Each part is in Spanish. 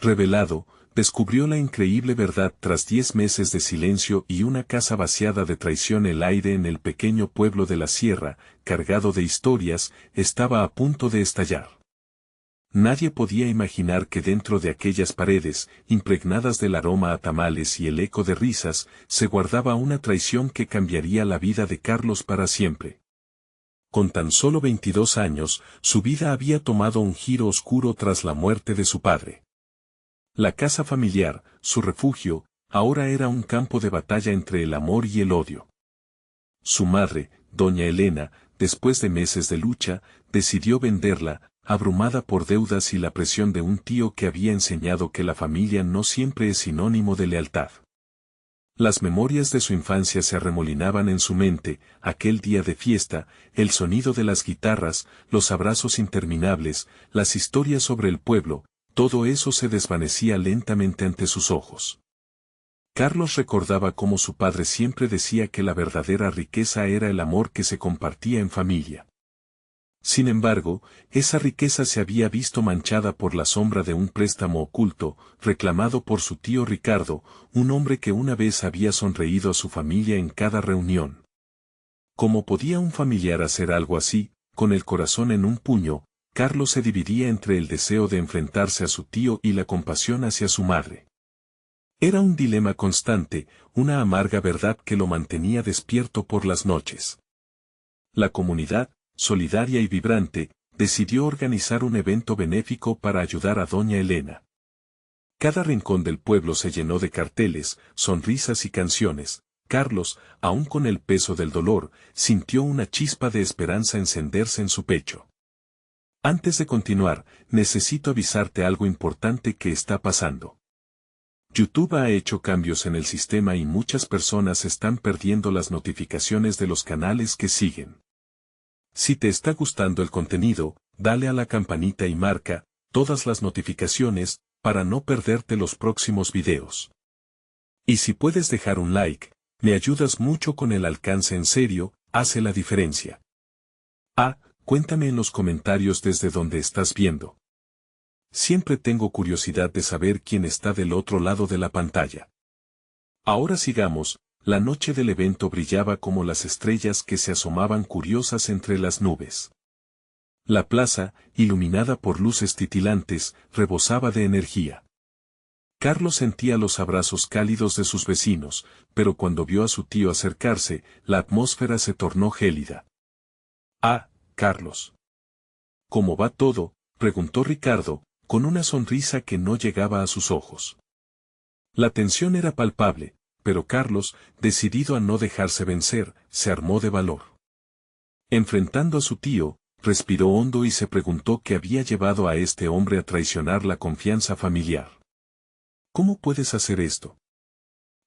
Revelado, descubrió la increíble verdad tras 10 meses de silencio y una casa vaciada de traición. El aire en el pequeño pueblo de la sierra, cargado de historias, estaba a punto de estallar. Nadie podía imaginar que dentro de aquellas paredes, impregnadas del aroma a tamales y el eco de risas, se guardaba una traición que cambiaría la vida de Carlos para siempre. Con tan solo 22 años, su vida había tomado un giro oscuro tras la muerte de su padre. La casa familiar, su refugio, ahora era un campo de batalla entre el amor y el odio. Su madre, doña Elena, después de meses de lucha, decidió venderla, abrumada por deudas y la presión de un tío que había enseñado que la familia no siempre es sinónimo de lealtad. Las memorias de su infancia se arremolinaban en su mente, aquel día de fiesta, el sonido de las guitarras, los abrazos interminables, las historias sobre el pueblo, todo eso se desvanecía lentamente ante sus ojos. Carlos recordaba cómo su padre siempre decía que la verdadera riqueza era el amor que se compartía en familia. Sin embargo, esa riqueza se había visto manchada por la sombra de un préstamo oculto, reclamado por su tío Ricardo, un hombre que una vez había sonreído a su familia en cada reunión. ¿Cómo podía un familiar hacer algo así? Con el corazón en un puño, Carlos se dividía entre el deseo de enfrentarse a su tío y la compasión hacia su madre. Era un dilema constante, una amarga verdad que lo mantenía despierto por las noches. La comunidad, solidaria y vibrante, decidió organizar un evento benéfico para ayudar a doña Elena. Cada rincón del pueblo se llenó de carteles, sonrisas y canciones. Carlos, aún con el peso del dolor, sintió una chispa de esperanza encenderse en su pecho. Antes de continuar, necesito avisarte algo importante que está pasando. YouTube ha hecho cambios en el sistema y muchas personas están perdiendo las notificaciones de los canales que siguen. Si te está gustando el contenido, dale a la campanita y marca todas las notificaciones para no perderte los próximos videos. Y si puedes dejar un like, me ayudas mucho con el alcance. En serio, hace la diferencia. Cuéntame en los comentarios desde donde estás viendo. Siempre tengo curiosidad de saber quién está del otro lado de la pantalla. Ahora sigamos. La noche del evento brillaba como las estrellas que se asomaban curiosas entre las nubes. La plaza, iluminada por luces titilantes, rebosaba de energía. Carlos sentía los abrazos cálidos de sus vecinos, pero cuando vio a su tío acercarse, la atmósfera se tornó gélida. Carlos. ¿Cómo va todo?, preguntó Ricardo, con una sonrisa que no llegaba a sus ojos. La tensión era palpable, pero Carlos, decidido a no dejarse vencer, se armó de valor. Enfrentando a su tío, respiró hondo y se preguntó qué había llevado a este hombre a traicionar la confianza familiar. ¿Cómo puedes hacer esto?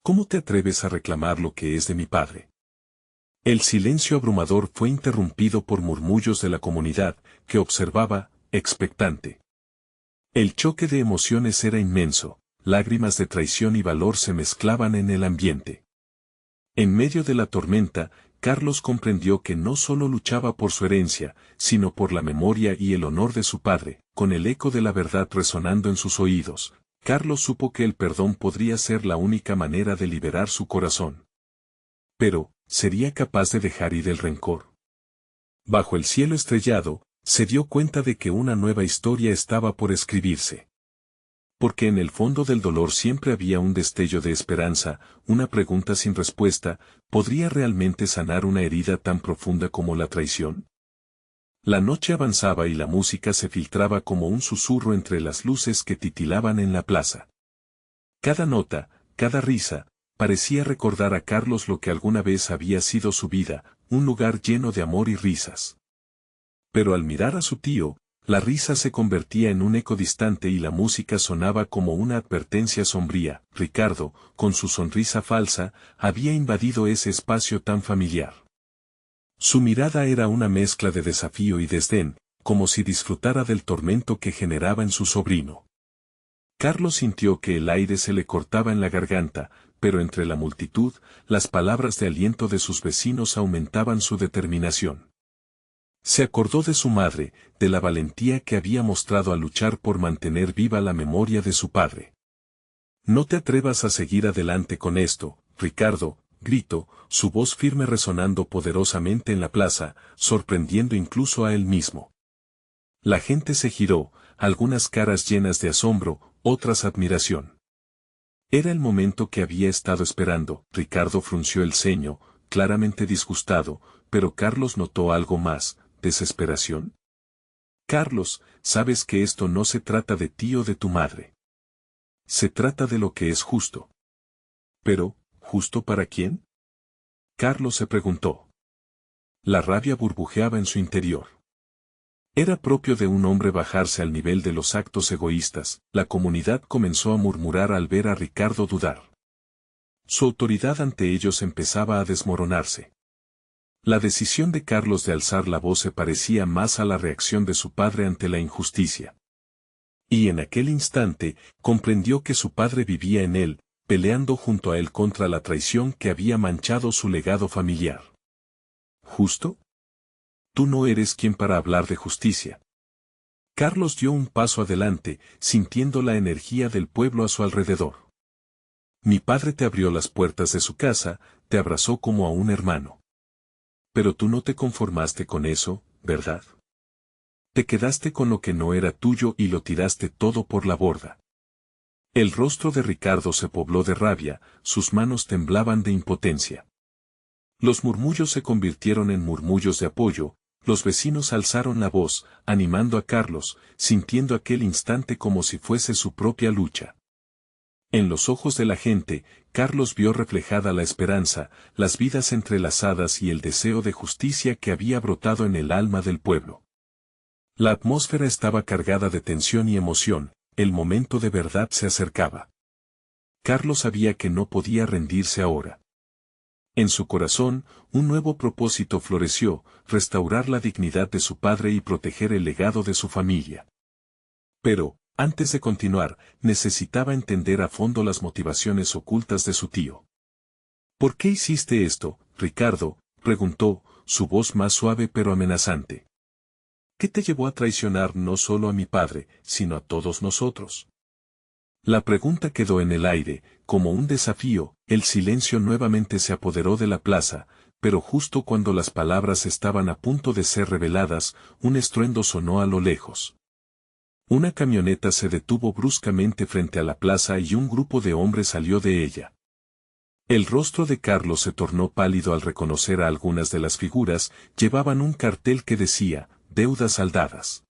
¿Cómo te atreves a reclamar lo que es de mi padre? El silencio abrumador fue interrumpido por murmullos de la comunidad, que observaba, expectante. El choque de emociones era inmenso, lágrimas de traición y valor se mezclaban en el ambiente. En medio de la tormenta, Carlos comprendió que no solo luchaba por su herencia, sino por la memoria y el honor de su padre. Con el eco de la verdad resonando en sus oídos, Carlos supo que el perdón podría ser la única manera de liberar su corazón. Pero, ¿sería capaz de dejar ir el rencor? Bajo el cielo estrellado, se dio cuenta de que una nueva historia estaba por escribirse. Porque en el fondo del dolor siempre había un destello de esperanza, una pregunta sin respuesta: ¿podría realmente sanar una herida tan profunda como la traición? La noche avanzaba y la música se filtraba como un susurro entre las luces que titilaban en la plaza. Cada nota, cada risa, parecía recordar a Carlos lo que alguna vez había sido su vida, un lugar lleno de amor y risas. Pero al mirar a su tío, la risa se convertía en un eco distante y la música sonaba como una advertencia sombría. Ricardo, con su sonrisa falsa, había invadido ese espacio tan familiar. Su mirada era una mezcla de desafío y desdén, como si disfrutara del tormento que generaba en su sobrino. Carlos sintió que el aire se le cortaba en la garganta, pero entre la multitud, las palabras de aliento de sus vecinos aumentaban su determinación. Se acordó de su madre, de la valentía que había mostrado al luchar por mantener viva la memoria de su padre. No te atrevas a seguir adelante con esto, Ricardo, gritó, su voz firme resonando poderosamente en la plaza, sorprendiendo incluso a él mismo. La gente se giró, algunas caras llenas de asombro, otras admiración. Era el momento que había estado esperando. Ricardo frunció el ceño, claramente disgustado, pero Carlos notó algo más, desesperación. Carlos, sabes que esto no se trata de ti o de tu madre. Se trata de lo que es justo. Pero, ¿justo para quién? Carlos se preguntó. La rabia burbujeaba en su interior. Era propio de un hombre bajarse al nivel de los actos egoístas. La comunidad comenzó a murmurar al ver a Ricardo dudar. Su autoridad ante ellos empezaba a desmoronarse. La decisión de Carlos de alzar la voz se parecía más a la reacción de su padre ante la injusticia. Y en aquel instante, comprendió que su padre vivía en él, peleando junto a él contra la traición que había manchado su legado familiar. ¿Justo? Tú no eres quien para hablar de justicia. Carlos dio un paso adelante, sintiendo la energía del pueblo a su alrededor. Mi padre te abrió las puertas de su casa, te abrazó como a un hermano. Pero tú no te conformaste con eso, ¿verdad? Te quedaste con lo que no era tuyo y lo tiraste todo por la borda. El rostro de Ricardo se pobló de rabia, sus manos temblaban de impotencia. Los murmullos se convirtieron en murmullos de apoyo, los vecinos alzaron la voz, animando a Carlos, sintiendo aquel instante como si fuese su propia lucha. En los ojos de la gente, Carlos vio reflejada la esperanza, las vidas entrelazadas y el deseo de justicia que había brotado en el alma del pueblo. La atmósfera estaba cargada de tensión y emoción, el momento de verdad se acercaba. Carlos sabía que no podía rendirse ahora. En su corazón, un nuevo propósito floreció, restaurar la dignidad de su padre y proteger el legado de su familia. Pero, antes de continuar, necesitaba entender a fondo las motivaciones ocultas de su tío. ¿Por qué hiciste esto, Ricardo?, preguntó, su voz más suave pero amenazante. ¿Qué te llevó a traicionar no solo a mi padre, sino a todos nosotros? La pregunta quedó en el aire, como un desafío, el silencio nuevamente se apoderó de la plaza, pero justo cuando las palabras estaban a punto de ser reveladas, un estruendo sonó a lo lejos. Una camioneta se detuvo bruscamente frente a la plaza y un grupo de hombres salió de ella. El rostro de Carlos se tornó pálido al reconocer a algunas de las figuras, llevaban un cartel que decía, deudas saldadas.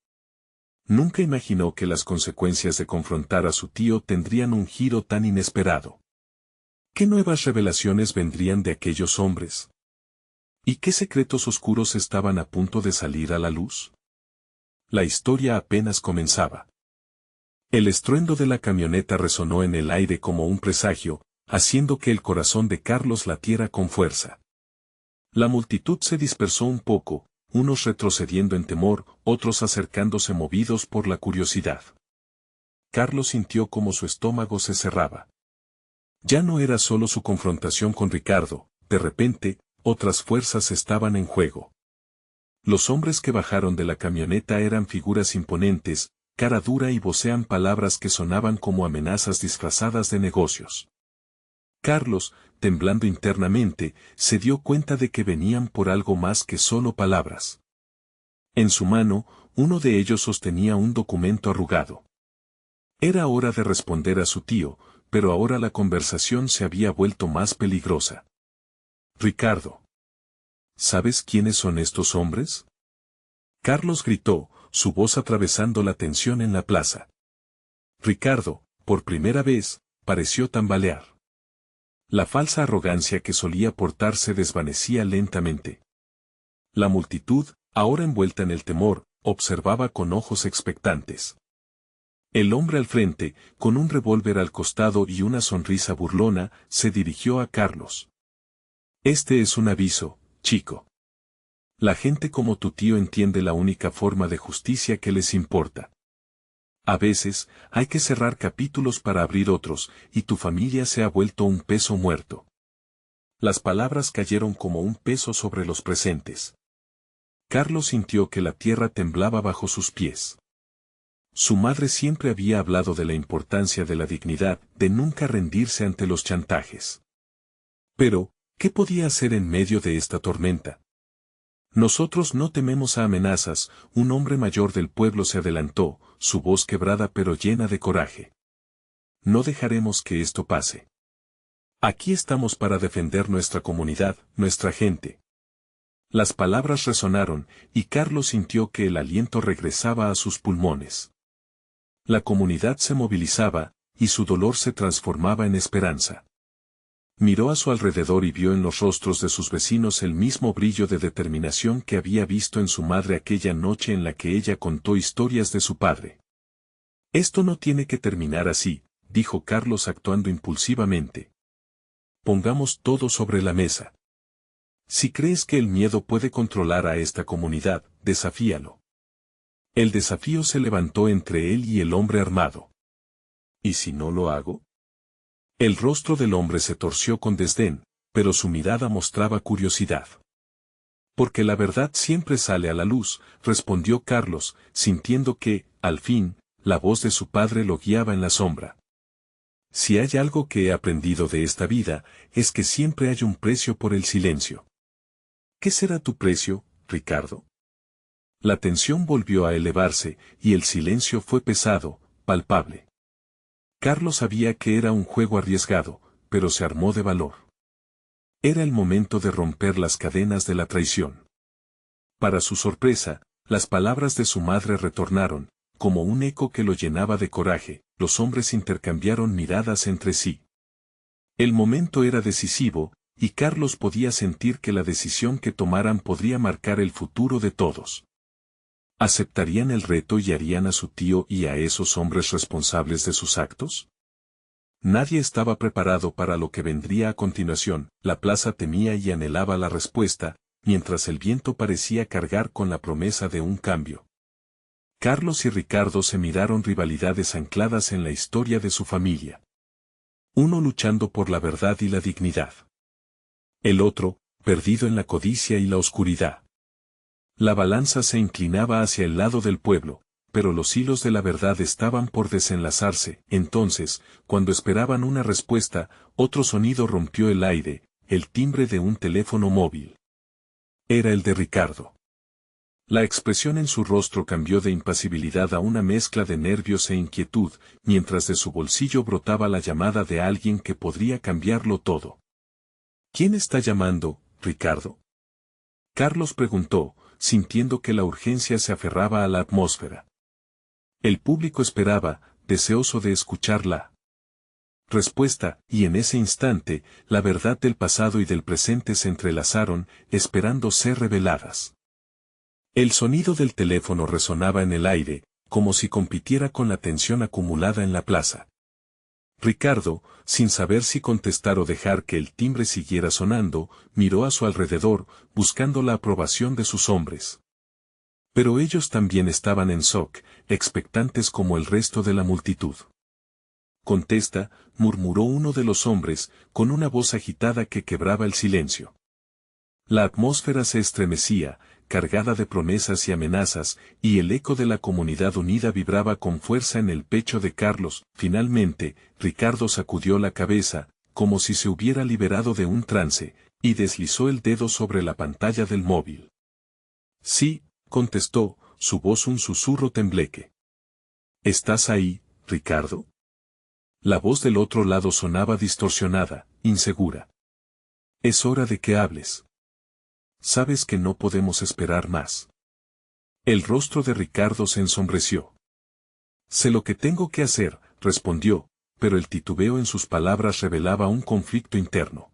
Nunca imaginó que las consecuencias de confrontar a su tío tendrían un giro tan inesperado. ¿Qué nuevas revelaciones vendrían de aquellos hombres? ¿Y qué secretos oscuros estaban a punto de salir a la luz? La historia apenas comenzaba. El estruendo de la camioneta resonó en el aire como un presagio, haciendo que el corazón de Carlos latiera con fuerza. La multitud se dispersó un poco, unos retrocediendo en temor, otros acercándose movidos por la curiosidad. Carlos sintió como su estómago se cerraba. Ya no era solo su confrontación con Ricardo, de repente, otras fuerzas estaban en juego. Los hombres que bajaron de la camioneta eran figuras imponentes, cara dura y vocean palabras que sonaban como amenazas disfrazadas de negocios. Carlos, temblando internamente, se dio cuenta de que venían por algo más que solo palabras. En su mano, uno de ellos sostenía un documento arrugado. Era hora de responder a su tío, pero ahora la conversación se había vuelto más peligrosa. Ricardo. ¿Sabes quiénes son estos hombres? Carlos gritó, su voz atravesando la tensión en la plaza. Ricardo, por primera vez, pareció tambalear. La falsa arrogancia que solía portar se desvanecía lentamente. La multitud, ahora envuelta en el temor, observaba con ojos expectantes. El hombre al frente, con un revólver al costado y una sonrisa burlona, se dirigió a Carlos. Este es un aviso, chico. La gente como tu tío entiende la única forma de justicia que les importa. A veces, hay que cerrar capítulos para abrir otros, y tu familia se ha vuelto un peso muerto. Las palabras cayeron como un peso sobre los presentes. Carlos sintió que la tierra temblaba bajo sus pies. Su madre siempre había hablado de la importancia de la dignidad, de nunca rendirse ante los chantajes. Pero, ¿qué podía hacer en medio de esta tormenta? Nosotros no tememos a amenazas. Un hombre mayor del pueblo se adelantó, su voz quebrada pero llena de coraje. No dejaremos que esto pase. Aquí estamos para defender nuestra comunidad, nuestra gente. Las palabras resonaron, y Carlos sintió que el aliento regresaba a sus pulmones. La comunidad se movilizaba, y su dolor se transformaba en esperanza. Miró a su alrededor y vio en los rostros de sus vecinos el mismo brillo de determinación que había visto en su madre aquella noche en la que ella contó historias de su padre. Esto no tiene que terminar así, dijo Carlos actuando impulsivamente. Pongamos todo sobre la mesa. Si crees que el miedo puede controlar a esta comunidad, desafíalo. El desafío se levantó entre él y el hombre armado. ¿Y si no lo hago? El rostro del hombre se torció con desdén, pero su mirada mostraba curiosidad. Porque la verdad siempre sale a la luz, respondió Carlos, sintiendo que, al fin, la voz de su padre lo guiaba en la sombra. Si hay algo que he aprendido de esta vida, es que siempre hay un precio por el silencio. ¿Qué será tu precio, Ricardo? La tensión volvió a elevarse, y el silencio fue pesado, palpable. Carlos sabía que era un juego arriesgado, pero se armó de valor. Era el momento de romper las cadenas de la traición. Para su sorpresa, las palabras de su madre retornaron, como un eco que lo llenaba de coraje. Los hombres intercambiaron miradas entre sí. El momento era decisivo, y Carlos podía sentir que la decisión que tomaran podría marcar el futuro de todos. ¿Aceptarían el reto y harían a su tío y a esos hombres responsables de sus actos? Nadie estaba preparado para lo que vendría a continuación. La plaza temía y anhelaba la respuesta, mientras el viento parecía cargar con la promesa de un cambio. Carlos y Ricardo se miraron, rivalidades ancladas en la historia de su familia. Uno luchando por la verdad y la dignidad. El otro, perdido en la codicia y la oscuridad. La balanza se inclinaba hacia el lado del pueblo, pero los hilos de la verdad estaban por desenlazarse. Entonces, cuando esperaban una respuesta, otro sonido rompió el aire, el timbre de un teléfono móvil. Era el de Ricardo. La expresión en su rostro cambió de impasibilidad a una mezcla de nervios e inquietud, mientras de su bolsillo brotaba la llamada de alguien que podría cambiarlo todo. ¿Quién está llamando, Ricardo? Carlos preguntó, sintiendo que la urgencia se aferraba a la atmósfera. El público esperaba, deseoso de escuchar la respuesta, y en ese instante, la verdad del pasado y del presente se entrelazaron, esperando ser reveladas. El sonido del teléfono resonaba en el aire, como si compitiera con la tensión acumulada en la plaza. Ricardo, sin saber si contestar o dejar que el timbre siguiera sonando, miró a su alrededor, buscando la aprobación de sus hombres. Pero ellos también estaban en shock, expectantes como el resto de la multitud. Contesta, murmuró uno de los hombres, con una voz agitada que quebraba el silencio. La atmósfera se estremecía, cargada de promesas y amenazas, y el eco de la comunidad unida vibraba con fuerza en el pecho de Carlos. Finalmente, Ricardo sacudió la cabeza, como si se hubiera liberado de un trance, y deslizó el dedo sobre la pantalla del móvil. Sí, contestó, su voz un susurro tembleque. ¿Estás ahí, Ricardo? La voz del otro lado sonaba distorsionada, insegura. Es hora de que hables. Sabes que no podemos esperar más. El rostro de Ricardo se ensombreció. Sé lo que tengo que hacer, respondió, pero el titubeo en sus palabras revelaba un conflicto interno.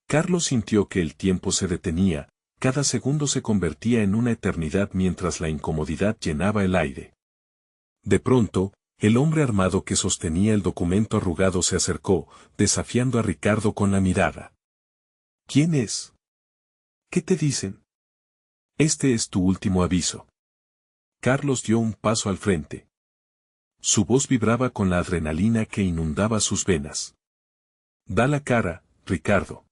Carlos sintió que el tiempo se detenía, cada segundo se convertía en una eternidad mientras la incomodidad llenaba el aire. De pronto, el hombre armado que sostenía el documento arrugado se acercó, desafiando a Ricardo con la mirada. ¿Quién es? ¿Qué te dicen? Este es tu último aviso. Carlos dio un paso al frente. Su voz vibraba con la adrenalina que inundaba sus venas. Da la cara, Ricardo.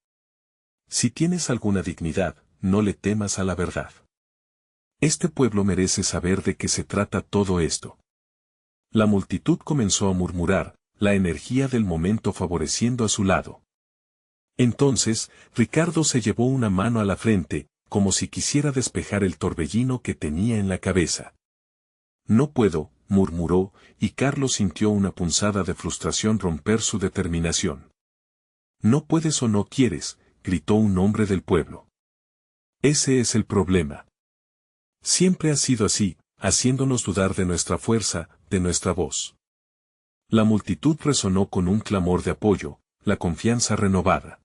Si tienes alguna dignidad, no le temas a la verdad. Este pueblo merece saber de qué se trata todo esto. La multitud comenzó a murmurar, la energía del momento favoreciendo a su lado. Entonces, Ricardo se llevó una mano a la frente, como si quisiera despejar el torbellino que tenía en la cabeza. No puedo, murmuró, y Carlos sintió una punzada de frustración romper su determinación. No puedes o no quieres, gritó un hombre del pueblo. Ese es el problema. Siempre ha sido así, haciéndonos dudar de nuestra fuerza, de nuestra voz. La multitud resonó con un clamor de apoyo, la confianza renovada.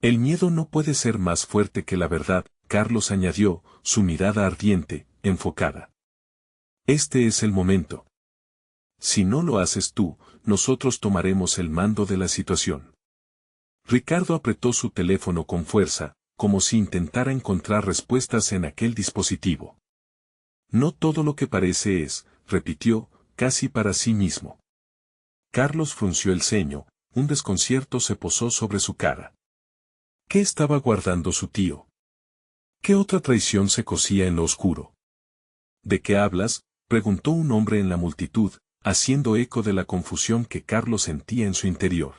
El miedo no puede ser más fuerte que la verdad, Carlos añadió, su mirada ardiente, enfocada. Este es el momento. Si no lo haces tú, nosotros tomaremos el mando de la situación. Ricardo apretó su teléfono con fuerza, como si intentara encontrar respuestas en aquel dispositivo. No todo lo que parece es, repitió, casi para sí mismo. Carlos frunció el ceño, un desconcierto se posó sobre su cara. ¿Qué estaba guardando su tío? ¿Qué otra traición se cosía en lo oscuro? ¿De qué hablas?, preguntó un hombre en la multitud, haciendo eco de la confusión que Carlos sentía en su interior.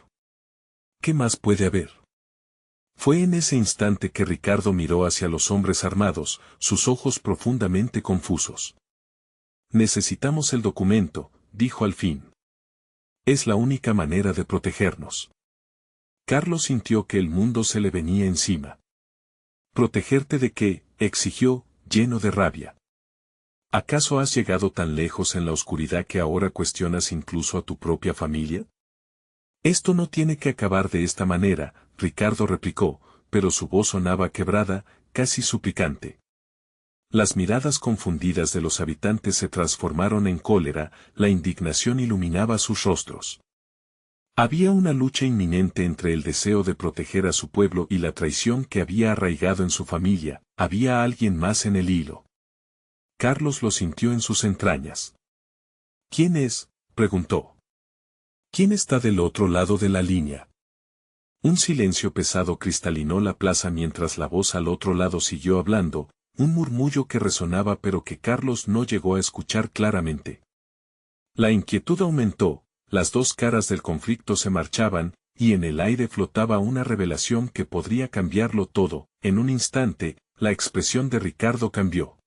¿Qué más puede haber? Fue en ese instante que Ricardo miró hacia los hombres armados, sus ojos profundamente confusos. Necesitamos el documento, dijo al fin. Es la única manera de protegernos. Carlos sintió que el mundo se le venía encima. ¿Protegerte de qué?, exigió, lleno de rabia. ¿Acaso has llegado tan lejos en la oscuridad que ahora cuestionas incluso a tu propia familia? Esto no tiene que acabar de esta manera, Ricardo replicó, pero su voz sonaba quebrada, casi suplicante. Las miradas confundidas de los habitantes se transformaron en cólera, la indignación iluminaba sus rostros. Había una lucha inminente entre el deseo de proteger a su pueblo y la traición que había arraigado en su familia, había alguien más en el hilo. Carlos lo sintió en sus entrañas. ¿Quién es?, preguntó. ¿Quién está del otro lado de la línea? Un silencio pesado cristalinó la plaza mientras la voz al otro lado siguió hablando, un murmullo que resonaba pero que Carlos no llegó a escuchar claramente. La inquietud aumentó, las dos caras del conflicto se marchaban, y en el aire flotaba una revelación que podría cambiarlo todo. En un instante, la expresión de Ricardo cambió.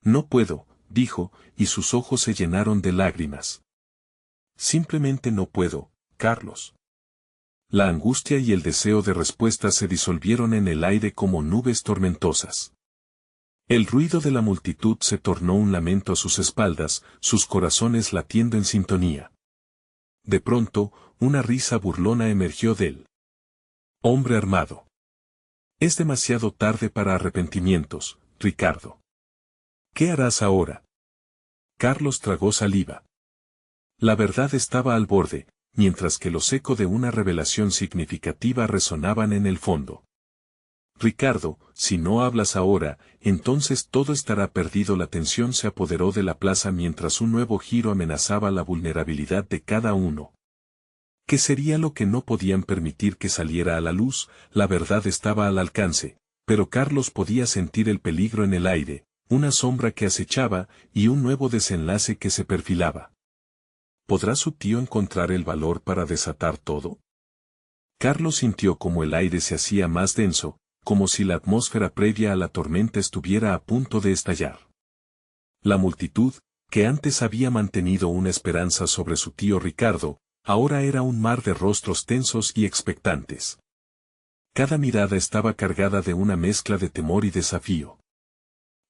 No puedo, dijo, y sus ojos se llenaron de lágrimas. Simplemente no puedo, Carlos. La angustia y el deseo de respuesta se disolvieron en el aire como nubes tormentosas. El ruido de la multitud se tornó un lamento a sus espaldas, sus corazones latiendo en sintonía. De pronto, una risa burlona emergió del hombre armado. Es demasiado tarde para arrepentimientos, Ricardo. ¿Qué harás ahora? Carlos tragó saliva. La verdad estaba al borde, mientras que los ecos de una revelación significativa resonaban en el fondo. Ricardo, si no hablas ahora, entonces todo estará perdido. La tensión se apoderó de la plaza mientras un nuevo giro amenazaba la vulnerabilidad de cada uno. ¿Qué sería lo que no podían permitir que saliera a la luz? La verdad estaba al alcance, pero Carlos podía sentir el peligro en el aire, una sombra que acechaba, y un nuevo desenlace que se perfilaba. ¿Podrá su tío encontrar el valor para desatar todo? Carlos sintió como el aire se hacía más denso, como si la atmósfera previa a la tormenta estuviera a punto de estallar. La multitud, que antes había mantenido una esperanza sobre su tío Ricardo, ahora era un mar de rostros tensos y expectantes. Cada mirada estaba cargada de una mezcla de temor y desafío.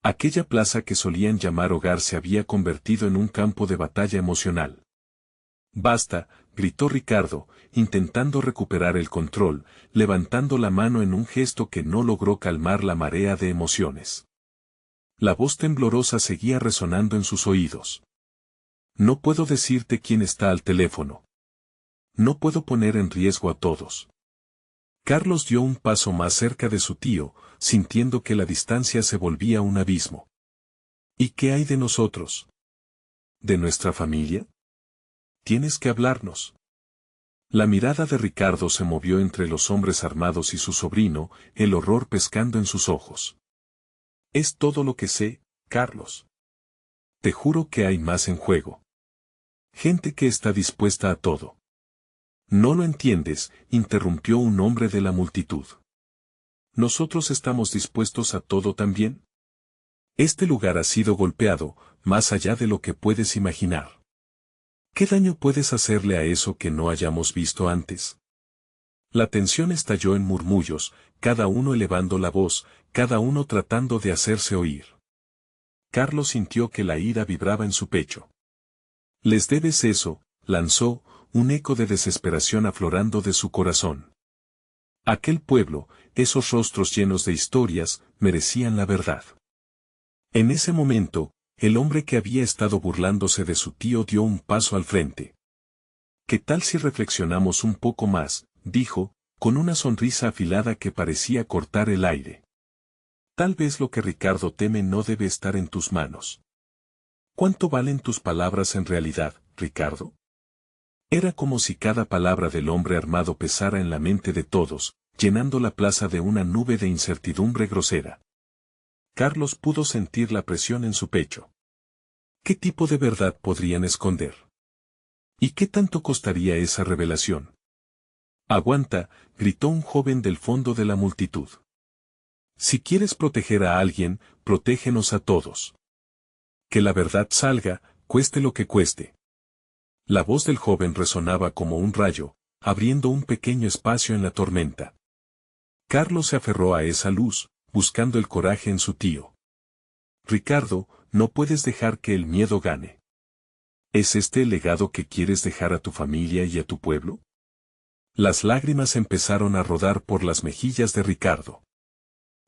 Aquella plaza que solían llamar hogar se había convertido en un campo de batalla emocional. «Basta», gritó Ricardo, intentando recuperar el control, levantando la mano en un gesto que no logró calmar la marea de emociones. La voz temblorosa seguía resonando en sus oídos. «No puedo decirte quién está al teléfono. No puedo poner en riesgo a todos». Carlos dio un paso más cerca de su tío, sintiendo que la distancia se volvía un abismo. «¿Y qué hay de nosotros? ¿De nuestra familia? Tienes que hablarnos». La mirada de Ricardo se movió entre los hombres armados y su sobrino, el horror pescando en sus ojos. Es todo lo que sé, Carlos. Te juro que hay más en juego. Gente que está dispuesta a todo. No lo entiendes, interrumpió un hombre de la multitud. ¿Nosotros estamos dispuestos a todo también? Este lugar ha sido golpeado, más allá de lo que puedes imaginar. ¿Qué daño puedes hacerle a eso que no hayamos visto antes? La tensión estalló en murmullos, cada uno elevando la voz, cada uno tratando de hacerse oír. Carlos sintió que la ira vibraba en su pecho. Les debes eso, lanzó, un eco de desesperación aflorando de su corazón. Aquel pueblo, esos rostros llenos de historias, merecían la verdad. En ese momento, el hombre que había estado burlándose de su tío dio un paso al frente. ¿Qué tal si reflexionamos un poco más?, dijo, con una sonrisa afilada que parecía cortar el aire. Tal vez lo que Ricardo teme no debe estar en tus manos. ¿Cuánto valen tus palabras en realidad, Ricardo? Era como si cada palabra del hombre armado pesara en la mente de todos, llenando la plaza de una nube de incertidumbre grosera. Carlos pudo sentir la presión en su pecho. ¿Qué tipo de verdad podrían esconder? ¿Y qué tanto costaría esa revelación? Aguanta, gritó un joven del fondo de la multitud. Si quieres proteger a alguien, protégenos a todos. Que la verdad salga, cueste lo que cueste. La voz del joven resonaba como un rayo, abriendo un pequeño espacio en la tormenta. Carlos se aferró a esa luz, buscando el coraje en su tío. Ricardo, no puedes dejar que el miedo gane. ¿Es este el legado que quieres dejar a tu familia y a tu pueblo? Las lágrimas empezaron a rodar por las mejillas de Ricardo.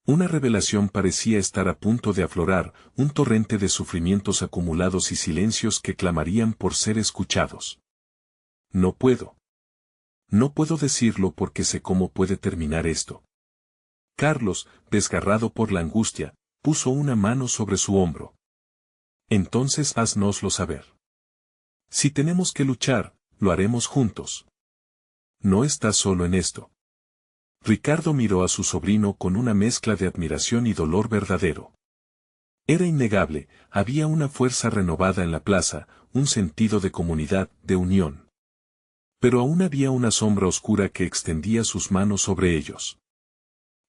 Una revelación parecía estar a punto de aflorar, un torrente de sufrimientos acumulados y silencios que clamarían por ser escuchados. No puedo. No puedo decirlo porque sé cómo puede terminar esto. Carlos, desgarrado por la angustia, puso una mano sobre su hombro. Entonces haznoslo saber. Si tenemos que luchar, lo haremos juntos. No estás solo en esto. Ricardo miró a su sobrino con una mezcla de admiración y dolor verdadero. Era innegable, había una fuerza renovada en la plaza, un sentido de comunidad, de unión. Pero aún había una sombra oscura que extendía sus manos sobre ellos.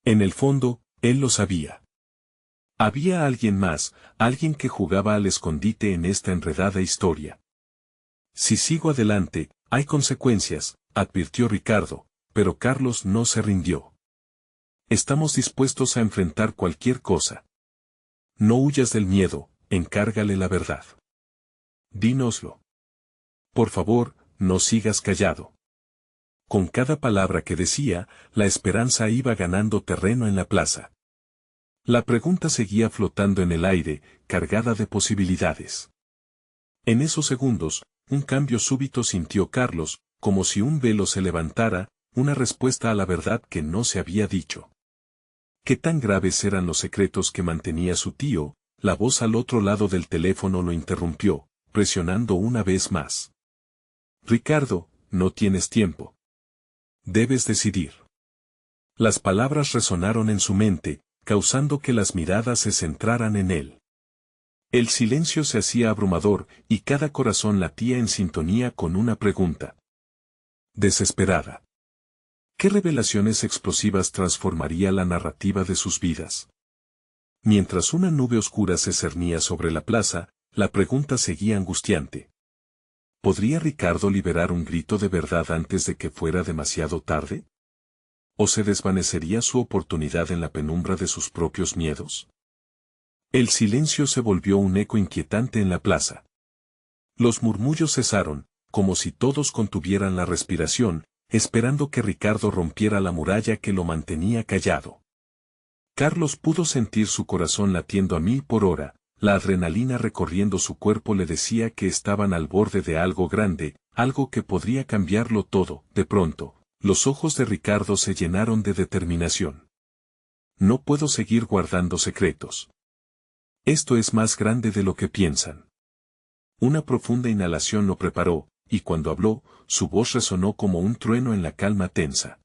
En el fondo, él lo sabía. Había alguien más, alguien que jugaba al escondite en esta enredada historia. Si sigo adelante, hay consecuencias, advirtió Ricardo, pero Carlos no se rindió. Estamos dispuestos a enfrentar cualquier cosa. No huyas del miedo, encárgale la verdad. Dínoslo. Por favor, no sigas callado. Con cada palabra que decía, la esperanza iba ganando terreno en la plaza. La pregunta seguía flotando en el aire, cargada de posibilidades. En esos segundos, un cambio súbito sintió Carlos, como si un velo se levantara, una respuesta a la verdad que no se había dicho. ¿Qué tan graves eran los secretos que mantenía su tío? La voz al otro lado del teléfono lo interrumpió, presionando una vez más. Ricardo, no tienes tiempo. Debes decidir. Las palabras resonaron en su mente, causando que las miradas se centraran en él. El silencio se hacía abrumador, y cada corazón latía en sintonía con una pregunta. Desesperada. ¿Qué revelaciones explosivas transformaría la narrativa de sus vidas? Mientras una nube oscura se cernía sobre la plaza, la pregunta seguía angustiante. ¿Podría Ricardo liberar un grito de verdad antes de que fuera demasiado tarde? ¿O se desvanecería su oportunidad en la penumbra de sus propios miedos? El silencio se volvió un eco inquietante en la plaza. Los murmullos cesaron, como si todos contuvieran la respiración, esperando que Ricardo rompiera la muralla que lo mantenía callado. Carlos pudo sentir su corazón latiendo a 1000 por hora, la adrenalina recorriendo su cuerpo le decía que estaban al borde de algo grande, algo que podría cambiarlo todo. De pronto, los ojos de Ricardo se llenaron de determinación. No puedo seguir guardando secretos. Esto es más grande de lo que piensan. Una profunda inhalación lo preparó, y cuando habló, su voz resonó como un trueno en la calma tensa.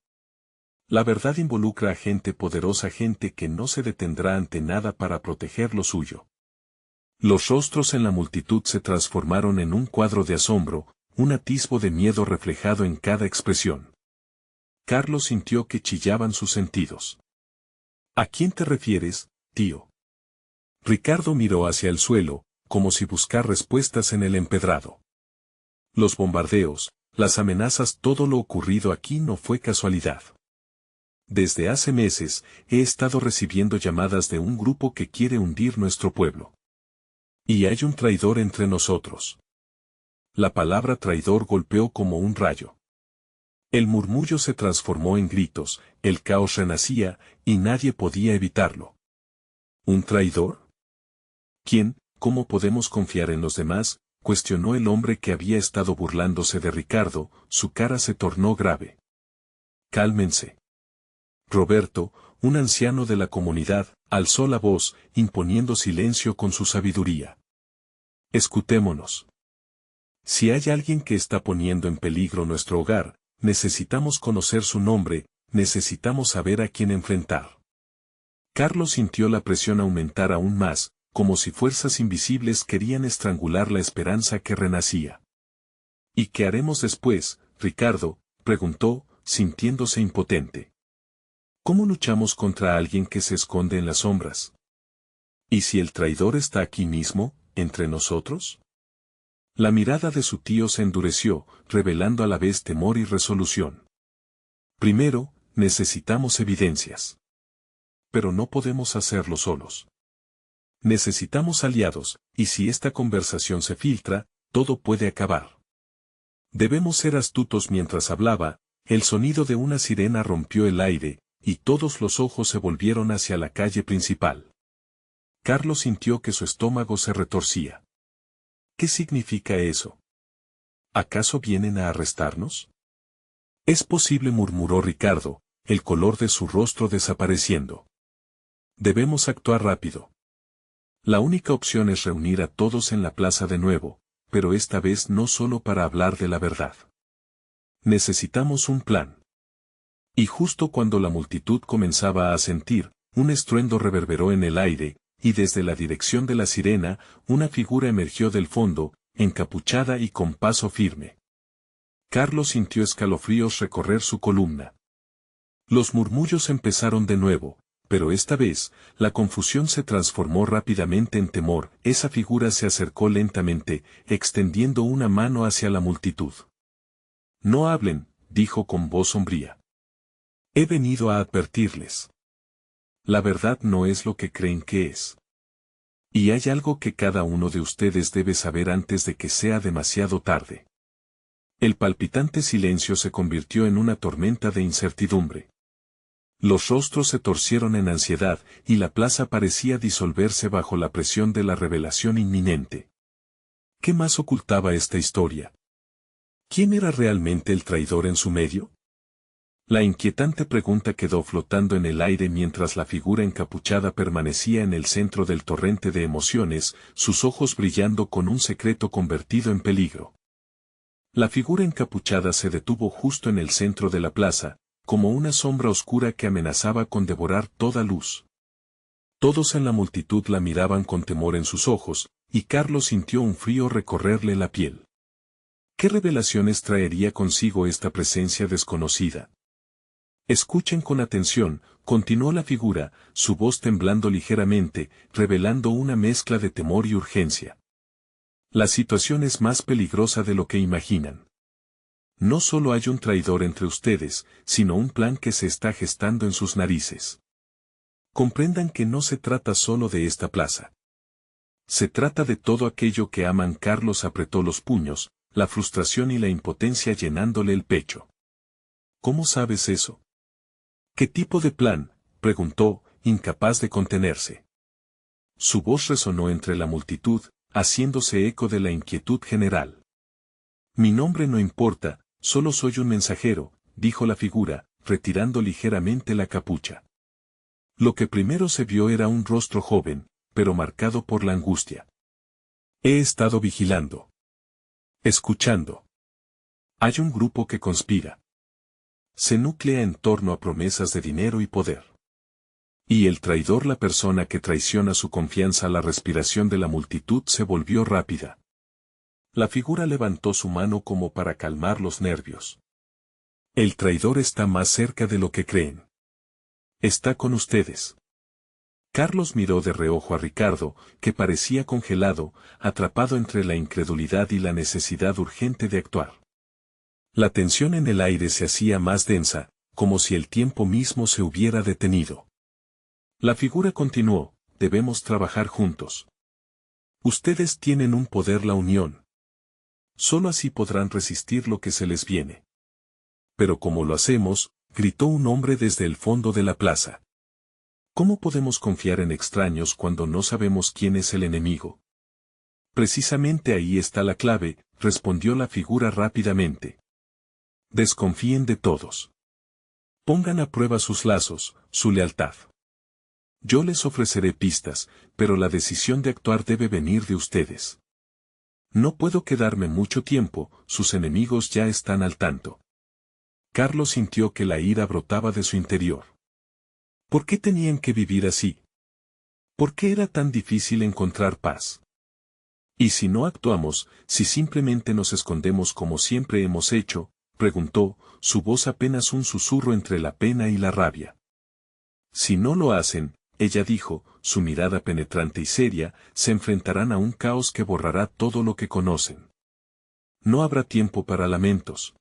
La verdad involucra a gente poderosa, gente que no se detendrá ante nada para proteger lo suyo. Los rostros en la multitud se transformaron en un cuadro de asombro, un atisbo de miedo reflejado en cada expresión. Carlos sintió que chillaban sus sentidos. ¿A quién te refieres, tío? Ricardo miró hacia el suelo, como si buscara respuestas en el empedrado. Los bombardeos, las amenazas, todo lo ocurrido aquí no fue casualidad. Desde hace meses, he estado recibiendo llamadas de un grupo que quiere hundir nuestro pueblo. Y hay un traidor entre nosotros. La palabra traidor golpeó como un rayo. El murmullo se transformó en gritos, el caos renacía, y nadie podía evitarlo. ¿Un traidor? ¿Quién? ¿Cómo podemos confiar en los demás?, cuestionó el hombre que había estado burlándose de Ricardo, su cara se tornó grave. Cálmense. Roberto, un anciano de la comunidad, alzó la voz, imponiendo silencio con su sabiduría. Escutémonos. Si hay alguien que está poniendo en peligro nuestro hogar, necesitamos conocer su nombre, necesitamos saber a quién enfrentar. Carlos sintió la presión aumentar aún más, como si fuerzas invisibles querían estrangular la esperanza que renacía. ¿Y qué haremos después, Ricardo?, preguntó, sintiéndose impotente. ¿Cómo luchamos contra alguien que se esconde en las sombras? ¿Y si el traidor está aquí mismo, entre nosotros? La mirada de su tío se endureció, revelando a la vez temor y resolución. Primero, necesitamos evidencias. Pero no podemos hacerlo solos. Necesitamos aliados, y si esta conversación se filtra, todo puede acabar. Debemos ser astutos. Mientras hablaba, el sonido de una sirena rompió el aire, y todos los ojos se volvieron hacia la calle principal. Carlos sintió que su estómago se retorcía. ¿Qué significa eso? ¿Acaso vienen a arrestarnos? Es posible, murmuró Ricardo, el color de su rostro desapareciendo. Debemos actuar rápido. La única opción es reunir a todos en la plaza de nuevo, pero esta vez no solo para hablar de la verdad. Necesitamos un plan. Y justo cuando la multitud comenzaba a asentir, un estruendo reverberó en el aire, y desde la dirección de la sirena, una figura emergió del fondo, encapuchada y con paso firme. Carlos sintió escalofríos recorrer su columna. Los murmullos empezaron de nuevo, pero esta vez, la confusión se transformó rápidamente en temor. Esa figura se acercó lentamente, extendiendo una mano hacia la multitud. No hablen, dijo con voz sombría. He venido a advertirles. La verdad no es lo que creen que es. Y hay algo que cada uno de ustedes debe saber antes de que sea demasiado tarde. El palpitante silencio se convirtió en una tormenta de incertidumbre. Los rostros se torcieron en ansiedad, y la plaza parecía disolverse bajo la presión de la revelación inminente. ¿Qué más ocultaba esta historia? ¿Quién era realmente el traidor en su medio? La inquietante pregunta quedó flotando en el aire mientras la figura encapuchada permanecía en el centro del torrente de emociones, sus ojos brillando con un secreto convertido en peligro. La figura encapuchada se detuvo justo en el centro de la plaza, como una sombra oscura que amenazaba con devorar toda luz. Todos en la multitud la miraban con temor en sus ojos, y Carlos sintió un frío recorrerle la piel. ¿Qué revelaciones traería consigo esta presencia desconocida? Escuchen con atención, continuó la figura, su voz temblando ligeramente, revelando una mezcla de temor y urgencia. La situación es más peligrosa de lo que imaginan. No solo hay un traidor entre ustedes, sino un plan que se está gestando en sus narices. Comprendan que no se trata solo de esta plaza. Se trata de todo aquello que aman. Carlos apretó los puños, la frustración y la impotencia llenándole el pecho. ¿Cómo sabes eso? ¿Qué tipo de plan?, preguntó, incapaz de contenerse. Su voz resonó entre la multitud, haciéndose eco de la inquietud general. Mi nombre no importa, solo soy un mensajero, dijo la figura, retirando ligeramente la capucha. Lo que primero se vio era un rostro joven, pero marcado por la angustia. He estado vigilando. Escuchando. Hay un grupo que conspira. se nuclea en torno a promesas de dinero y poder. Y el traidor, la persona que traiciona su confianza. La respiración de la multitud se volvió rápida. La figura levantó su mano como para calmar los nervios. El traidor está más cerca de lo que creen. Está con ustedes. Carlos miró de reojo a Ricardo, que parecía congelado, atrapado entre la incredulidad y la necesidad urgente de actuar. La tensión en el aire se hacía más densa, como si el tiempo mismo se hubiera detenido. La figura continuó: debemos trabajar juntos. Ustedes tienen un poder, la unión. Solo así podrán resistir lo que se les viene. Pero ¿cómo lo hacemos?, gritó un hombre desde el fondo de la plaza. ¿Cómo podemos confiar en extraños cuando no sabemos quién es el enemigo? Precisamente ahí está la clave, respondió la figura rápidamente. Desconfíen de todos. Pongan a prueba sus lazos, su lealtad. Yo les ofreceré pistas, pero la decisión de actuar debe venir de ustedes. No puedo quedarme mucho tiempo, sus enemigos ya están al tanto. Carlos sintió que la ira brotaba de su interior. ¿Por qué tenían que vivir así? ¿Por qué era tan difícil encontrar paz? ¿Y si no actuamos, si simplemente nos escondemos como siempre hemos hecho?, preguntó, su voz apenas un susurro entre la pena y la rabia. Si no lo hacen, ella dijo, su mirada penetrante y seria, se enfrentarán a un caos que borrará todo lo que conocen. No habrá tiempo para lamentos.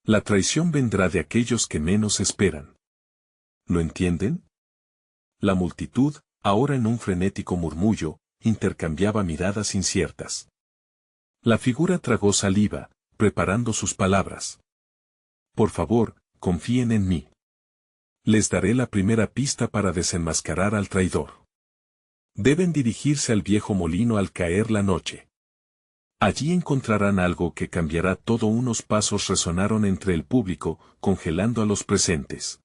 La traición vendrá de aquellos que menos esperan. ¿Lo entienden? La multitud, ahora en un frenético murmullo, intercambiaba miradas inciertas. La figura tragó saliva, preparando sus palabras. Por favor, confíen en mí. Les daré la primera pista para desenmascarar al traidor. Deben dirigirse al viejo molino al caer la noche. Allí encontrarán algo que cambiará todo. Unos pasos resonaron entre el público, congelando a los presentes.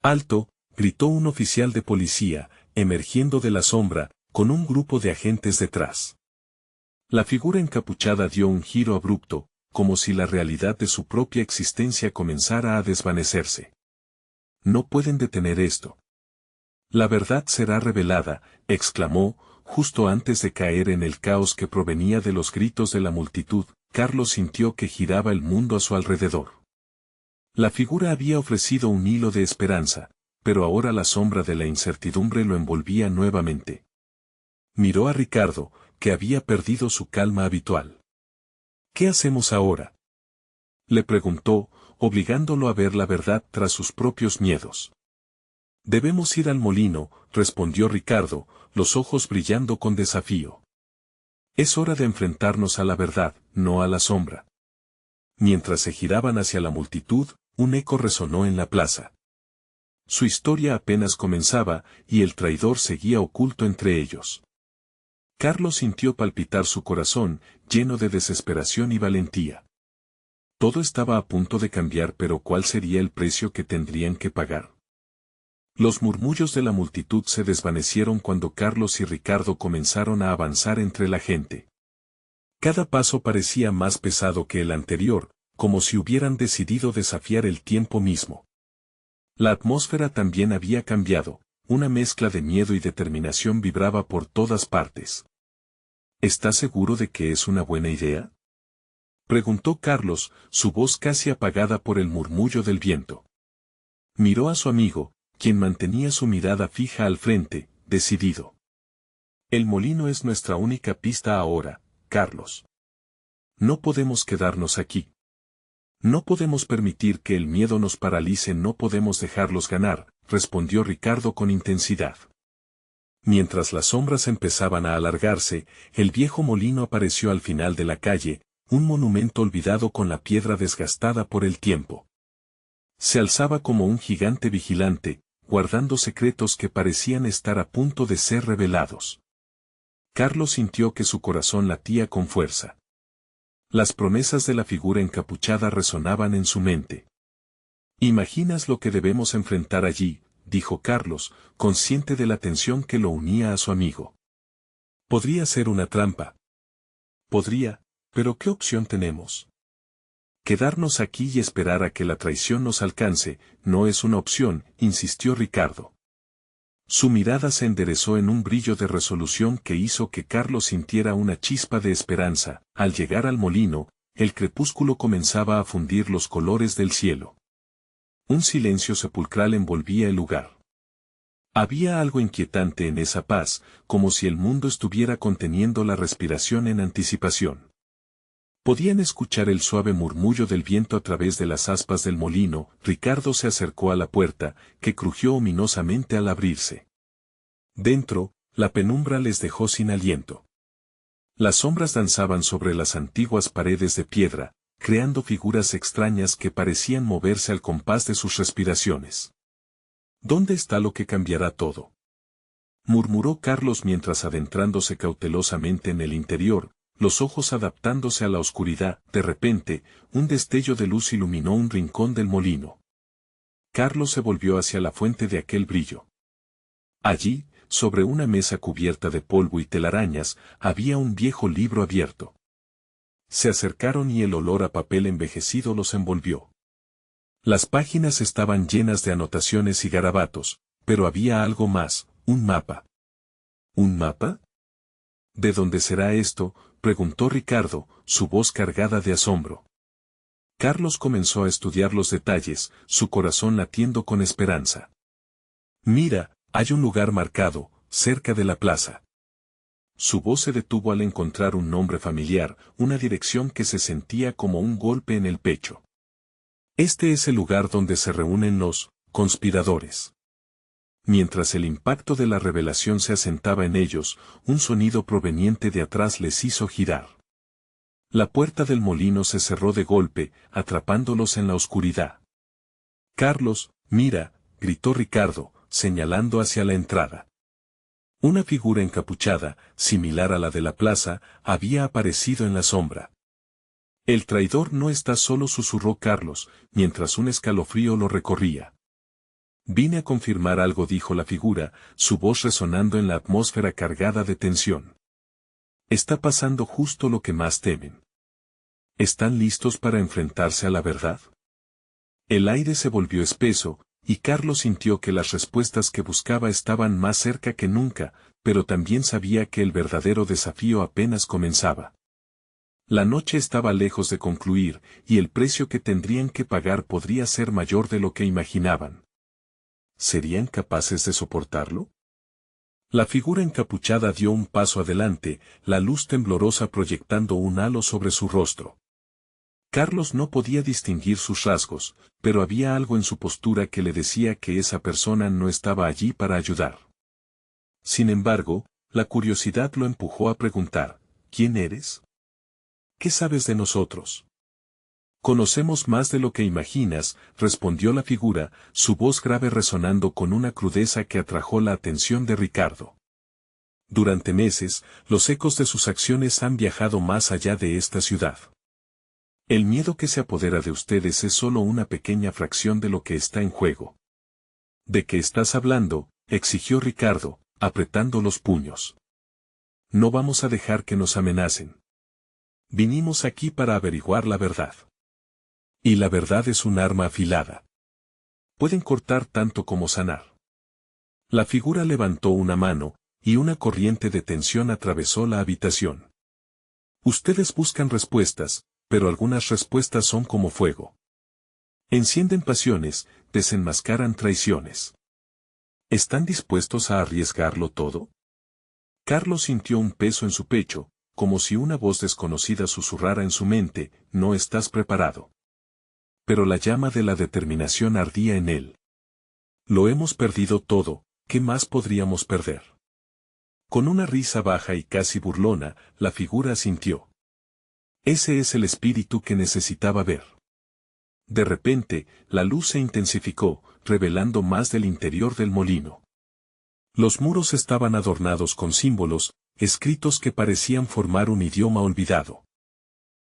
¡Alto!, gritó un oficial de policía, emergiendo de la sombra, con un grupo de agentes detrás. La figura encapuchada dio un giro abrupto, como si la realidad de su propia existencia comenzara a desvanecerse. No pueden detener esto. La verdad será revelada, exclamó, justo antes de caer en el caos que provenía de los gritos de la multitud. Carlos sintió que giraba el mundo a su alrededor. La figura había ofrecido un hilo de esperanza, pero ahora la sombra de la incertidumbre lo envolvía nuevamente. Miró a Ricardo, que había perdido su calma habitual. ¿Qué hacemos ahora?, le preguntó, obligándolo a ver la verdad tras sus propios miedos. Debemos ir al molino, respondió Ricardo, los ojos brillando con desafío. Es hora de enfrentarnos a la verdad, no a la sombra. Mientras se giraban hacia la multitud, un eco resonó en la plaza. Su historia apenas comenzaba, y el traidor seguía oculto entre ellos. Carlos sintió palpitar su corazón, lleno de desesperación y valentía. Todo estaba a punto de cambiar, pero ¿cuál sería el precio que tendrían que pagar? Los murmullos de la multitud se desvanecieron cuando Carlos y Ricardo comenzaron a avanzar entre la gente. Cada paso parecía más pesado que el anterior, como si hubieran decidido desafiar el tiempo mismo. La atmósfera también había cambiado, una mezcla de miedo y determinación vibraba por todas partes. ¿Estás seguro de que es una buena idea?, preguntó Carlos, su voz casi apagada por el murmullo del viento. Miró a su amigo, quien mantenía su mirada fija al frente, decidido. El molino es nuestra única pista ahora, Carlos. No podemos quedarnos aquí. No podemos permitir que el miedo nos paralice, no podemos dejarlos ganar, respondió Ricardo con intensidad. Mientras las sombras empezaban a alargarse, el viejo molino apareció al final de la calle, un monumento olvidado con la piedra desgastada por el tiempo. Se alzaba como un gigante vigilante, guardando secretos que parecían estar a punto de ser revelados. Carlos sintió que su corazón latía con fuerza. Las promesas de la figura encapuchada resonaban en su mente. ¿Imaginas lo que debemos enfrentar allí?, dijo Carlos, consciente de la tensión que lo unía a su amigo. Podría ser una trampa. Podría, pero ¿qué opción tenemos? Quedarnos aquí y esperar a que la traición nos alcance, no es una opción, insistió Ricardo. Su mirada se enderezó en un brillo de resolución que hizo que Carlos sintiera una chispa de esperanza. Al llegar al molino, el crepúsculo comenzaba a fundir los colores del cielo. Un silencio sepulcral envolvía el lugar. Había algo inquietante en esa paz, como si el mundo estuviera conteniendo la respiración en anticipación. Podían escuchar el suave murmullo del viento a través de las aspas del molino. Ricardo se acercó a la puerta, que crujió ominosamente al abrirse. Dentro, la penumbra les dejó sin aliento. Las sombras danzaban sobre las antiguas paredes de piedra, creando figuras extrañas que parecían moverse al compás de sus respiraciones. ¿Dónde está lo que cambiará todo?, murmuró Carlos mientras adentrándose cautelosamente en el interior, los ojos adaptándose a la oscuridad. De repente, un destello de luz iluminó un rincón del molino. Carlos se volvió hacia la fuente de aquel brillo. Allí, sobre una mesa cubierta de polvo y telarañas, había un viejo libro abierto. Se acercaron y el olor a papel envejecido los envolvió. Las páginas estaban llenas de anotaciones y garabatos, pero había algo más, un mapa. ¿Un mapa? ¿De dónde será esto?, preguntó Ricardo, su voz cargada de asombro. Carlos comenzó a estudiar los detalles, su corazón latiendo con esperanza. Mira, hay un lugar marcado, cerca de la plaza. Su voz se detuvo al encontrar un nombre familiar, una dirección que se sentía como un golpe en el pecho. Este es el lugar donde se reúnen los conspiradores. Mientras el impacto de la revelación se asentaba en ellos, un sonido proveniente de atrás les hizo girar. La puerta del molino se cerró de golpe, atrapándolos en la oscuridad. «Carlos, mira», gritó Ricardo, señalando hacia la entrada. Una figura encapuchada, similar a la de la plaza, había aparecido en la sombra. «El traidor no está solo», susurró Carlos, mientras un escalofrío lo recorría. «Vine a confirmar algo», dijo la figura, su voz resonando en la atmósfera cargada de tensión. «Está pasando justo lo que más temen. ¿Están listos para enfrentarse a la verdad?». El aire se volvió espeso, y Carlos sintió que las respuestas que buscaba estaban más cerca que nunca, pero también sabía que el verdadero desafío apenas comenzaba. La noche estaba lejos de concluir, y el precio que tendrían que pagar podría ser mayor de lo que imaginaban. ¿Serían capaces de soportarlo? La figura encapuchada dio un paso adelante, la luz temblorosa proyectando un halo sobre su rostro. Carlos no podía distinguir sus rasgos, pero había algo en su postura que le decía que esa persona no estaba allí para ayudar. Sin embargo, la curiosidad lo empujó a preguntar, ¿quién eres? ¿Qué sabes de nosotros? «Conocemos más de lo que imaginas», respondió la figura, su voz grave resonando con una crudeza que atrajo la atención de Ricardo. «Durante meses, los ecos de sus acciones han viajado más allá de esta ciudad. El miedo que se apodera de ustedes es solo una pequeña fracción de lo que está en juego». «¿De qué estás hablando?», exigió Ricardo, apretando los puños. «No vamos a dejar que nos amenacen. Vinimos aquí para averiguar la verdad. Y la verdad es un arma afilada. Pueden cortar tanto como sanar». La figura levantó una mano, y una corriente de tensión atravesó la habitación. «Ustedes buscan respuestas, pero algunas respuestas son como fuego. Encienden pasiones, desenmascaran traiciones. ¿Están dispuestos a arriesgarlo todo?». Carlos sintió un peso en su pecho, como si una voz desconocida susurrara en su mente, «No estás preparado». Pero la llama de la determinación ardía en él. «Lo hemos perdido todo, ¿qué más podríamos perder?». Con una risa baja y casi burlona, la figura asintió. «Ese es el espíritu que necesitaba ver». De repente, la luz se intensificó, revelando más del interior del molino. Los muros estaban adornados con símbolos, escritos que parecían formar un idioma olvidado.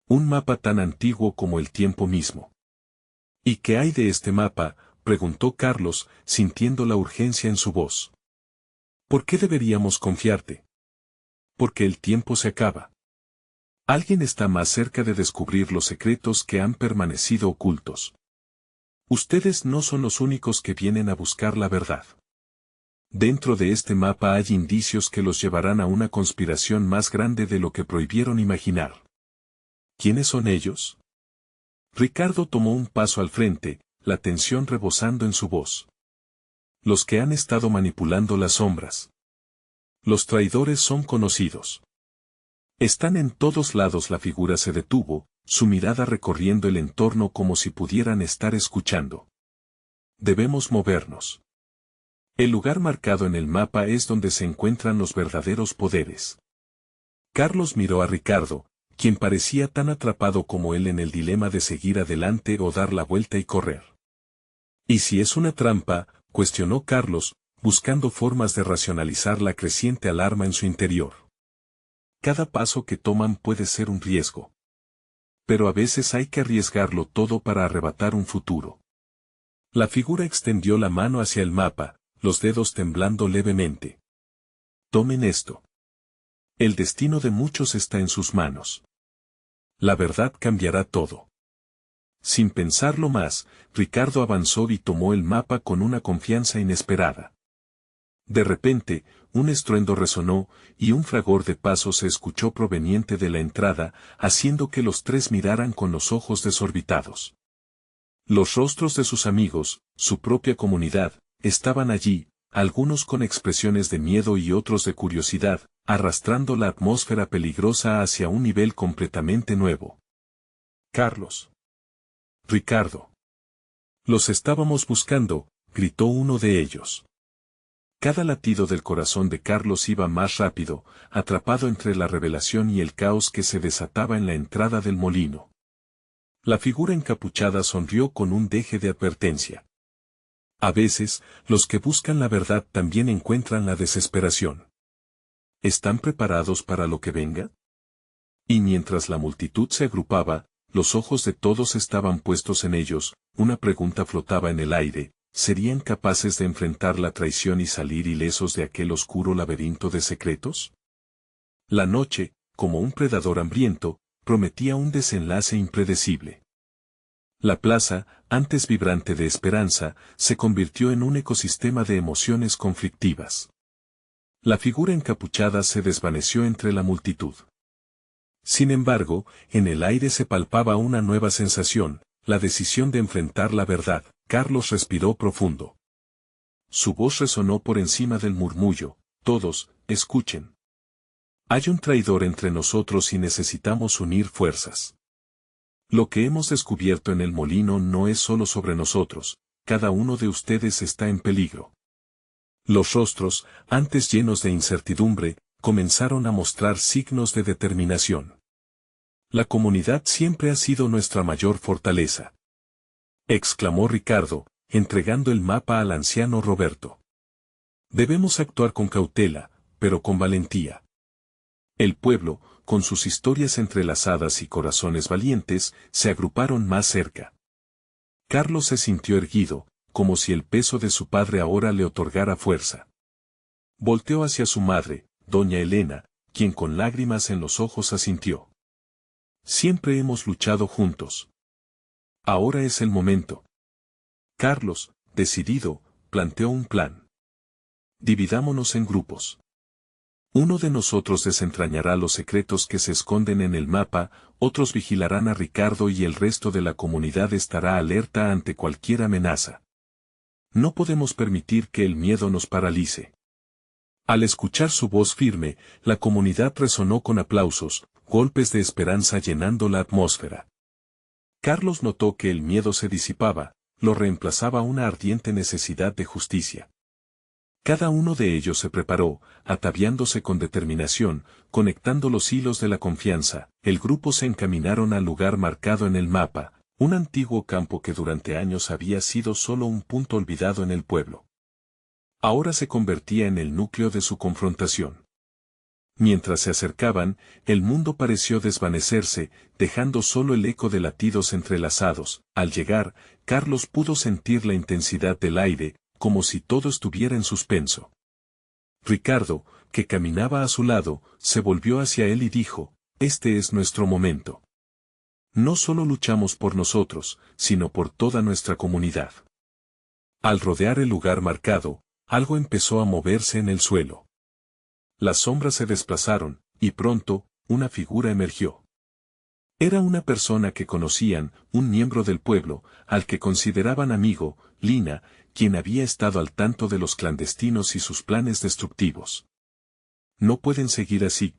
Un mapa tan antiguo como el tiempo mismo. «¿Y qué hay de este mapa?», preguntó Carlos, sintiendo la urgencia en su voz. «¿Por qué deberíamos confiarte?». «Porque el tiempo se acaba». Alguien está más cerca de descubrir los secretos que han permanecido ocultos. Ustedes no son los únicos que vienen a buscar la verdad. Dentro de este mapa hay indicios que los llevarán a una conspiración más grande de lo que prohibieron imaginar. ¿Quiénes son ellos? Ricardo tomó un paso al frente, la tensión rebosando en su voz. Los que han estado manipulando las sombras. Los traidores son conocidos. Están en todos lados. La figura se detuvo, su mirada recorriendo el entorno como si pudieran estar escuchando. Debemos movernos. El lugar marcado en el mapa es donde se encuentran los verdaderos poderes. Carlos miró a Ricardo, quien parecía tan atrapado como él en el dilema de seguir adelante o dar la vuelta y correr. ¿Y si es una trampa?, cuestionó Carlos, buscando formas de racionalizar la creciente alarma en su interior. Cada paso que toman puede ser un riesgo. Pero a veces hay que arriesgarlo todo para arrebatar un futuro. La figura extendió la mano hacia el mapa, los dedos temblando levemente. Tomen esto. El destino de muchos está en sus manos. La verdad cambiará todo. Sin pensarlo más, Ricardo avanzó y tomó el mapa con una confianza inesperada. De repente, un estruendo resonó, y un fragor de pasos se escuchó proveniente de la entrada, haciendo que los tres miraran con los ojos desorbitados. Los rostros de sus amigos, su propia comunidad, estaban allí, algunos con expresiones de miedo y otros de curiosidad, arrastrando la atmósfera peligrosa hacia un nivel completamente nuevo. Carlos. Ricardo. Los estábamos buscando, gritó uno de ellos. Cada latido del corazón de Carlos iba más rápido, atrapado entre la revelación y el caos que se desataba en la entrada del molino. La figura encapuchada sonrió con un deje de advertencia. A veces, los que buscan la verdad también encuentran la desesperación. ¿Están preparados para lo que venga? Y mientras la multitud se agrupaba, los ojos de todos estaban puestos en ellos, una pregunta flotaba en el aire: ¿serían capaces de enfrentar la traición y salir ilesos de aquel oscuro laberinto de secretos? La noche, como un predador hambriento, prometía un desenlace impredecible. La plaza, antes vibrante de esperanza, se convirtió en un ecosistema de emociones conflictivas. La figura encapuchada se desvaneció entre la multitud. Sin embargo, en el aire se palpaba una nueva sensación, la decisión de enfrentar la verdad. Carlos respiró profundo. Su voz resonó por encima del murmullo: todos, escuchen. Hay un traidor entre nosotros y necesitamos unir fuerzas. Lo que hemos descubierto en el molino no es solo sobre nosotros, cada uno de ustedes está en peligro. Los rostros, antes llenos de incertidumbre, comenzaron a mostrar signos de determinación. La comunidad siempre ha sido nuestra mayor fortaleza, exclamó Ricardo, entregando el mapa al anciano Roberto. Debemos actuar con cautela, pero con valentía. El pueblo, con sus historias entrelazadas y corazones valientes, se agruparon más cerca. Carlos se sintió erguido, como si el peso de su padre ahora le otorgara fuerza. Volteó hacia su madre, doña Elena, quien con lágrimas en los ojos asintió. Siempre hemos luchado juntos. Ahora es el momento. Carlos, decidido, planteó un plan. Dividámonos en grupos. Uno de nosotros desentrañará los secretos que se esconden en el mapa, otros vigilarán a Ricardo y el resto de la comunidad estará alerta ante cualquier amenaza. No podemos permitir que el miedo nos paralice. Al escuchar su voz firme, la comunidad resonó con aplausos, golpes de esperanza llenando la atmósfera. Carlos notó que el miedo se disipaba, lo reemplazaba una ardiente necesidad de justicia. Cada uno de ellos se preparó, ataviándose con determinación, conectando los hilos de la confianza. El grupo se encaminaron al lugar marcado en el mapa, un antiguo campo que durante años había sido solo un punto olvidado en el pueblo. Ahora se convertía en el núcleo de su confrontación. Mientras se acercaban, el mundo pareció desvanecerse, dejando solo el eco de latidos entrelazados. Al llegar, Carlos pudo sentir la intensidad del aire, como si todo estuviera en suspenso. Ricardo, que caminaba a su lado, se volvió hacia él y dijo: Este es nuestro momento. No solo luchamos por nosotros, sino por toda nuestra comunidad. Al rodear el lugar marcado, algo empezó a moverse en el suelo. Las sombras se desplazaron, y pronto, una figura emergió. Era una persona que conocían, un miembro del pueblo, al que consideraban amigo, Lina, quien había estado al tanto de los clandestinos y sus planes destructivos. No pueden seguir así.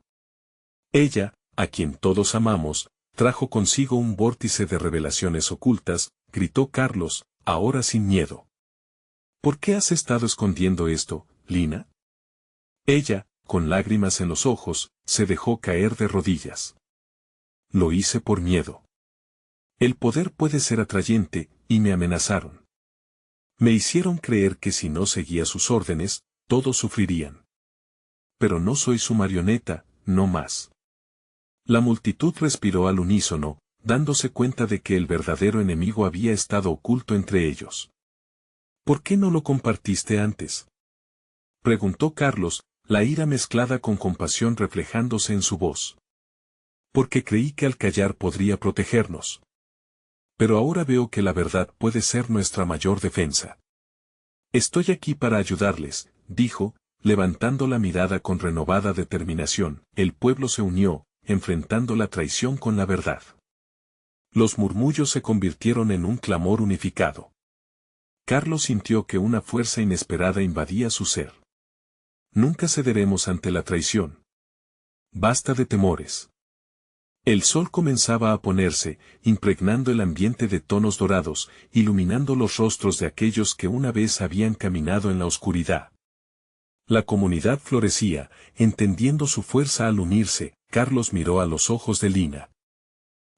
Ella, a quien todos amamos, trajo consigo un vórtice de revelaciones ocultas, gritó Carlos, ahora sin miedo. ¿Por qué has estado escondiendo esto, Lina? Ella, con lágrimas en los ojos, se dejó caer de rodillas. Lo hice por miedo. El poder puede ser atrayente, y me amenazaron. Me hicieron creer que si no seguía sus órdenes, todos sufrirían. Pero no soy su marioneta, no más. La multitud respiró al unísono, dándose cuenta de que el verdadero enemigo había estado oculto entre ellos. ¿Por qué no lo compartiste antes?, preguntó Carlos, la ira mezclada con compasión reflejándose en su voz. Porque creí que al callar podría protegernos. Pero ahora veo que la verdad puede ser nuestra mayor defensa. Estoy aquí para ayudarles, dijo, levantando la mirada con renovada determinación. El pueblo se unió, enfrentando la traición con la verdad. Los murmullos se convirtieron en un clamor unificado. Carlos sintió que una fuerza inesperada invadía su ser. Nunca cederemos ante la traición. Basta de temores. El sol comenzaba a ponerse, impregnando el ambiente de tonos dorados, iluminando los rostros de aquellos que una vez habían caminado en la oscuridad. La comunidad florecía, entendiendo su fuerza al unirse. Carlos miró a los ojos de Lina.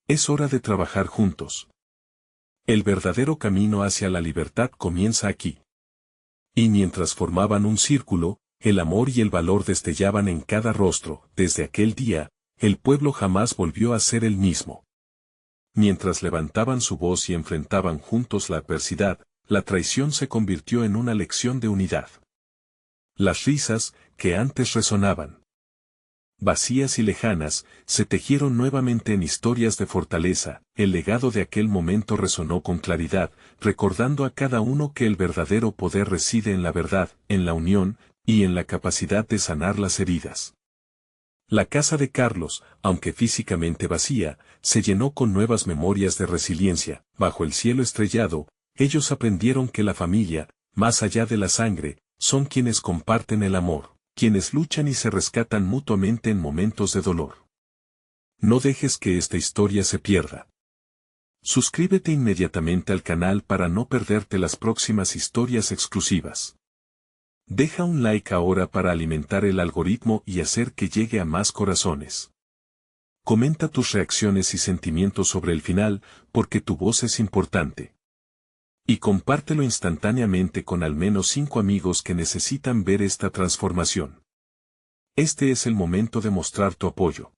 Es hora de trabajar juntos. El verdadero camino hacia la libertad comienza aquí. Y mientras formaban un círculo, el amor y el valor destellaban en cada rostro. Desde aquel día, el pueblo jamás volvió a ser el mismo. Mientras levantaban su voz y enfrentaban juntos la adversidad, la traición se convirtió en una lección de unidad. Las risas, que antes resonaban vacías y lejanas, se tejieron nuevamente en historias de fortaleza. El legado de aquel momento resonó con claridad, recordando a cada uno que el verdadero poder reside en la verdad, en la unión, y en la capacidad de sanar las heridas. La casa de Carlos, aunque físicamente vacía, se llenó con nuevas memorias de resiliencia. Bajo el cielo estrellado, ellos aprendieron que la familia, más allá de la sangre, son quienes comparten el amor, quienes luchan y se rescatan mutuamente en momentos de dolor. No dejes que esta historia se pierda. Suscríbete inmediatamente al canal para no perderte las próximas historias exclusivas. Deja un like ahora para alimentar el algoritmo y hacer que llegue a más corazones. Comenta tus reacciones y sentimientos sobre el final, porque tu voz es importante. Y compártelo instantáneamente con al menos 5 amigos que necesitan ver esta transformación. Este es el momento de mostrar tu apoyo.